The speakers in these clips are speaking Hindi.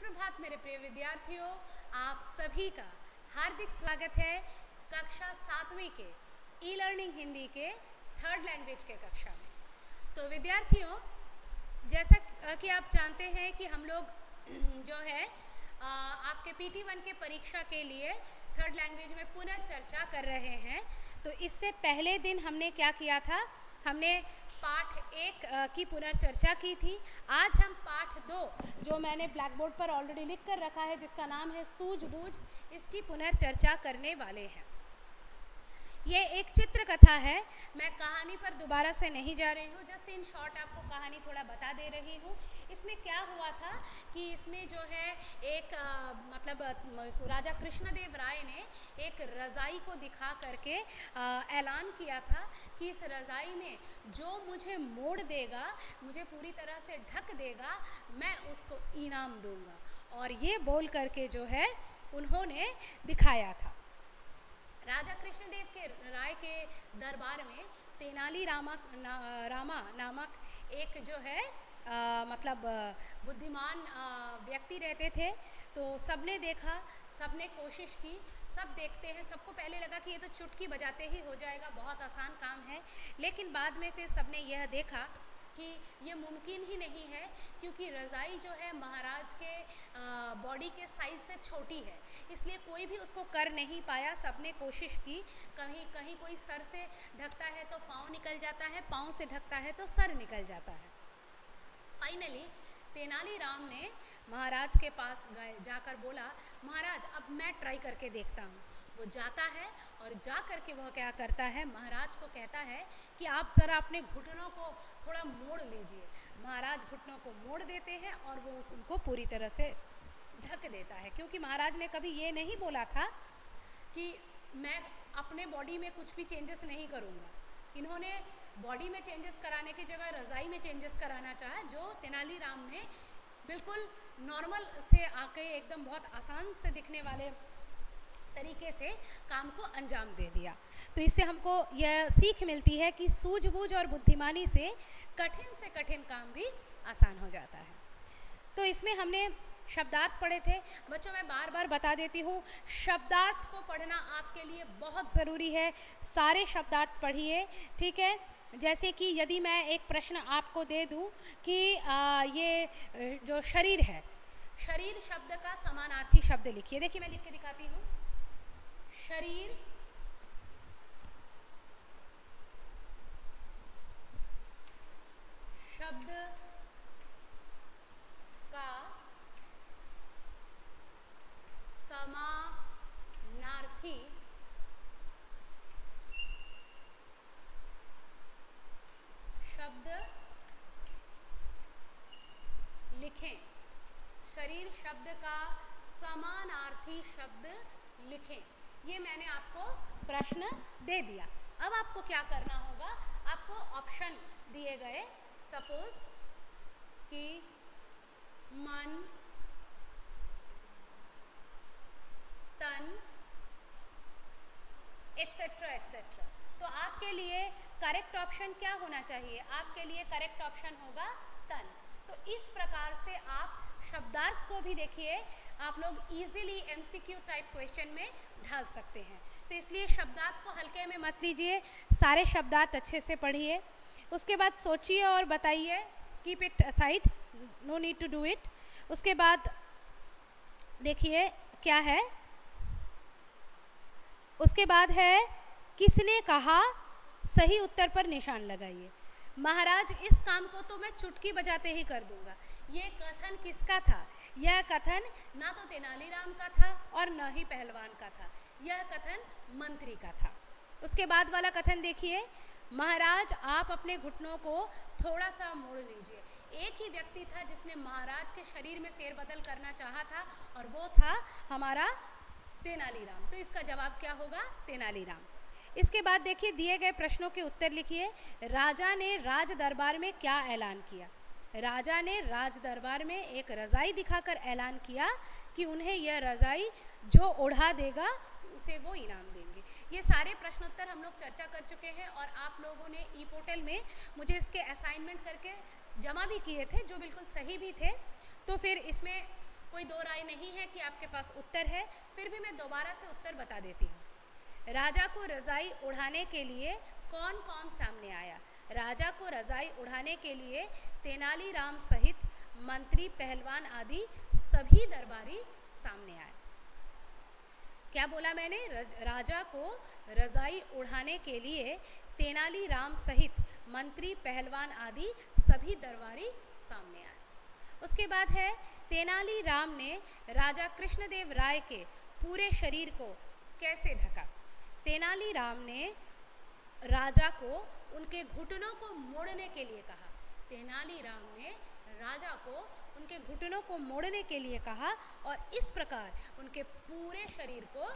सुप्रभात मेरे प्रिय विद्यार्थियों, आप सभी का हार्दिक स्वागत है कक्षा 7वीं के ई लर्निंग हिंदी के थर्ड लैंग्वेज के कक्षा में। तो विद्यार्थियों, जैसा कि आप जानते हैं कि हम लोग जो है आपके PT1 के परीक्षा के लिए थर्ड लैंग्वेज में पुनर्चर्चा कर रहे हैं। तो इससे पहले दिन हमने क्या किया था, हमने पाठ 1 की पुनर्चर्चा की थी। आज हम पाठ 2 जो मैंने ब्लैक बोर्ड पर ऑलरेडी लिख कर रखा है, जिसका नाम है सूझबूझ, इसकी पुनर्चर्चा करने वाले हैं। ये एक चित्र कथा है। मैं कहानी पर दोबारा से नहीं जा रही हूँ, जस्ट इन शॉर्ट आपको कहानी थोड़ा बता दे रही हूँ। इसमें क्या हुआ था कि इसमें जो है एक राजा कृष्णदेव राय ने एक रज़ाई को दिखा करके ऐलान किया था कि इस रज़ाई में जो मुझे मोड़ देगा, मुझे पूरी तरह से ढक देगा, मैं उसको इनाम दूंगा। और ये बोल करके जो है उन्होंने दिखाया था। राजा कृष्णदेव के राय के दरबार में तेनाली रामा नामक एक जो है बुद्धिमान व्यक्ति रहते थे। तो सबने देखा, सबने कोशिश की, सब देखते हैं, सबको पहले लगा कि ये तो चुटकी बजाते ही हो जाएगा, बहुत आसान काम है। लेकिन बाद में फिर सबने यह देखा कि ये मुमकिन ही नहीं है, क्योंकि रज़ाई जो है महाराज के बॉडी के साइज़ से छोटी है, इसलिए कोई भी उसको कर नहीं पाया। सबने कोशिश की, कहीं कोई सर से ढकता है तो पाँव निकल जाता है, पाँव से ढकता है तो सर निकल जाता है। फाइनली तेनालीराम ने महाराज के पास जाकर बोला, महाराज अब मैं ट्राई करके देखता हूँ। वो जाता है और जा करके वह क्या करता है, महाराज को कहता है कि आप ज़रा अपने घुटनों को थोड़ा मोड़ लीजिए। महाराज घुटनों को मोड़ देते हैं और वो उनको पूरी तरह से ढक देता है, क्योंकि महाराज ने कभी ये नहीं बोला था कि मैं अपने बॉडी में कुछ भी चेंजेस नहीं करूँगा। इन्होंने बॉडी में चेंजेस कराने की जगह रज़ाई में चेंजेस कराना चाहा, जो तेनालीराम ने बिल्कुल नॉर्मल से आके एकदम बहुत आसान से दिखने वाले तरीके से काम को अंजाम दे दिया। तो इससे हमको यह सीख मिलती है कि सूझबूझ और बुद्धिमानी से कठिन काम भी आसान हो जाता है। तो इसमें हमने शब्दार्थ पढ़े थे। बच्चों, मैं बार बार बता देती हूँ, शब्दार्थ को पढ़ना आपके लिए बहुत ज़रूरी है। सारे शब्दार्थ पढ़िए, ठीक है। जैसे कि यदि मैं एक प्रश्न आपको दे दूँ कि ये जो शरीर है, शरीर शब्द का समानार्थी शब्द लिखिए। देखिए मैं लिख के दिखाती हूँ। शरीर शब्द का समानार्थी शब्द लिखें। शरीर शब्द का समानार्थी शब्द लिखें। ये मैंने आपको प्रश्न दे दिया। अब आपको क्या करना होगा, आपको ऑप्शन दिए गए, सपोज कि मन, तन, एटसेट्रा एटसेट्रा। तो आपके लिए करेक्ट ऑप्शन क्या होना चाहिए? आपके लिए करेक्ट ऑप्शन होगा तन। तो इस प्रकार से आप शब्दार्थ को भी देखिए, आप लोग इजीली MCQ टाइप क्वेश्चन में ढाल सकते हैं। तो इसलिए शब्दार्थ को हल्के में मत लीजिए, सारे शब्दार्थ अच्छे से पढ़िए। उसके बाद सोचिए और बताइए, keep it aside, no need to do it. उसके बाद देखिए क्या है, उसके बाद है किसने कहा, सही उत्तर पर निशान लगाइए। महाराज इस काम को तो मैं चुटकी बजाते ही कर दूंगा। ये कथन किसका था? यह कथन ना तो तेनालीराम का था और न ही पहलवान का था, यह कथन मंत्री का था। उसके बाद वाला कथन देखिए, महाराज आप अपने घुटनों को थोड़ा सा मोड़ लीजिए। एक ही व्यक्ति था जिसने महाराज के शरीर में फेरबदल करना चाहा था, और वो था हमारा तेनालीराम। तो इसका जवाब क्या होगा? तेनालीराम। इसके बाद देखिए दिए गए प्रश्नों के उत्तर लिखिए। राजा ने राज दरबार में क्या ऐलान किया? राजा ने राज दरबार में एक रज़ाई दिखाकर ऐलान किया कि उन्हें यह रज़ाई जो ओढ़ा देगा उसे वो इनाम देंगे। ये सारे प्रश्नोत्तर हम लोग चर्चा कर चुके हैं और आप लोगों ने ई पोर्टल में मुझे इसके असाइनमेंट करके जमा भी किए थे, जो बिल्कुल सही भी थे। तो फिर इसमें कोई दो राय नहीं है कि आपके पास उत्तर है, फिर भी मैं दोबारा से उत्तर बता देती हूँ। राजा को रजाई उड़ाने के लिए कौन कौन सामने आया? राजा को रजाई उड़ाने के लिए तेनालीराम सहित मंत्री, पहलवान आदि सभी दरबारी सामने आए। क्या बोला मैंने? राजा को रजाई उड़ाने के लिए तेनालीराम सहित मंत्री, पहलवान आदि सभी दरबारी सामने आए। उसके बाद है, तेनालीराम ने राजा कृष्णदेव राय के पूरे शरीर को कैसे ढका? तेनालीराम ने राजा को उनके घुटनों को मोड़ने के लिए कहा। तेनालीराम ने राजा को उनके घुटनों को मोड़ने के लिए कहा और इस प्रकार उनके पूरे शरीर को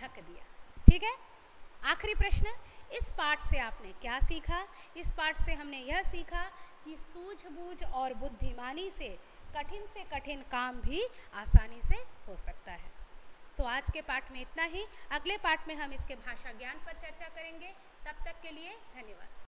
ढक दिया। ठीक है। आखिरी प्रश्न, इस पाठ से आपने क्या सीखा? इस पाठ से हमने यह सीखा कि सूझबूझ और बुद्धिमानी से कठिन काम भी आसानी से हो सकता है। तो आज के पाठ में इतना ही। अगले पाठ में हम इसके भाषा ज्ञान पर चर्चा करेंगे। तब तक के लिए धन्यवाद।